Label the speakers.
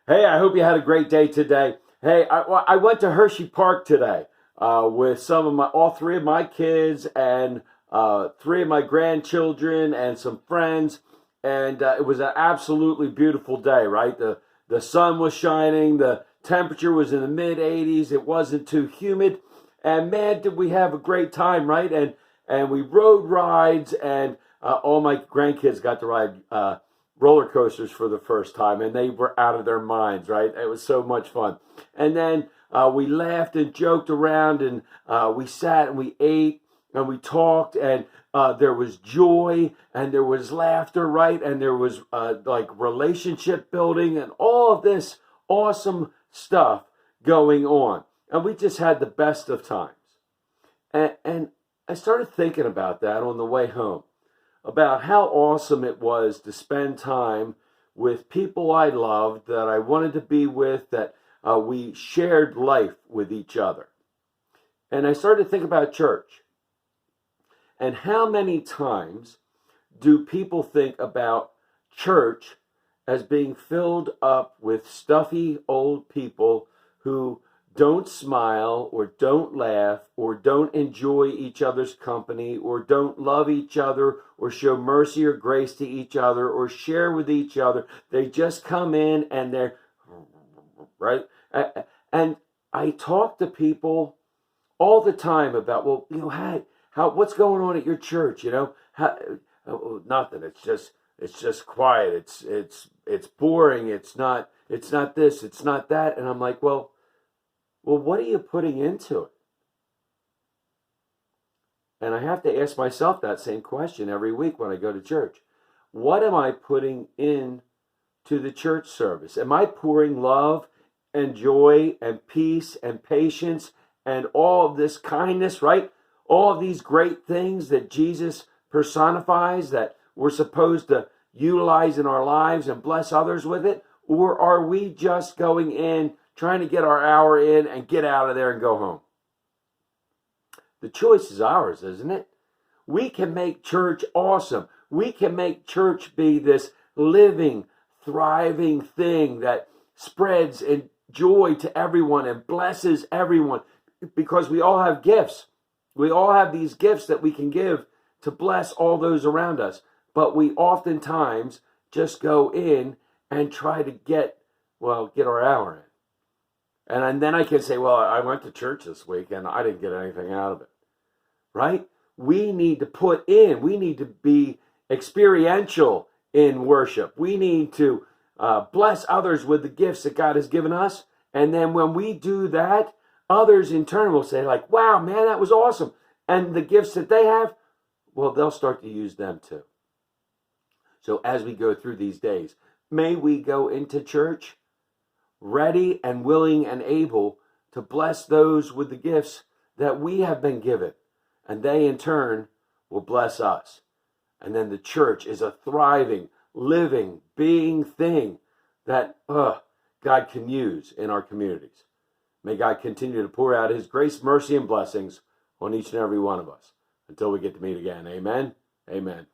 Speaker 1: Hey, I hope you had a great day today. Hey, I went to Hershey Park today with all three of my kids and three of my grandchildren and some friends, and it was an absolutely beautiful day. Right, the sun was shining, the temperature was in the mid 80s. It wasn't too humid, and man, did we have a great time, right? And we rode rides, and all my grandkids got to ride roller coasters for the first time, and they were out of their minds, right? It was so much fun. And then we laughed and joked around, and we sat and we ate and we talked, and there was joy and there was laughter, right? And there was like relationship building and all of this awesome stuff going on. And we just had the best of times. And I started thinking about that on the way home, about how awesome it was to spend time with people I loved, that I wanted to be with, that we shared life with each other. And I started to think about church. And how many times do people think about church as being filled up with stuffy old people who don't smile or don't laugh or don't enjoy each other's company or don't love each other or show mercy or grace to each other or share with each other. They just come in and they're right. And I talk to people all the time about, well, hey, what's going on at your church? Nothing. It's just quiet. It's boring. It's not this. It's not that. And I'm like, well, what are you putting into it? And I have to ask myself that same question every week when I go to church. What am I putting in to the church service? Am I pouring love and joy and peace and patience and all of this kindness, right? All of these great things that Jesus personifies that we're supposed to utilize in our lives and bless others with it? Or are we just going in, trying to get our hour in and get out of there and go home? The choice is ours, isn't it? We can make church awesome. We can make church be this living, thriving thing that spreads in joy to everyone and blesses everyone, because we all have gifts. We all have these gifts that we can give to bless all those around us. But we oftentimes just go in and try to get our hour in. And then I can say, well, I went to church this week and I didn't get anything out of it, right? We need to we need to be experiential in worship. We need to bless others with the gifts that God has given us. And then when we do that, others in turn will say like, wow, man, that was awesome. And the gifts that they have, well, they'll start to use them too. So as we go through these days, may we go into church ready and willing and able to bless those with the gifts that we have been given. And they in turn will bless us. And then the church is a thriving, living, being thing that God can use in our communities. May God continue to pour out his grace, mercy, and blessings on each and every one of us until we get to meet again. Amen. Amen.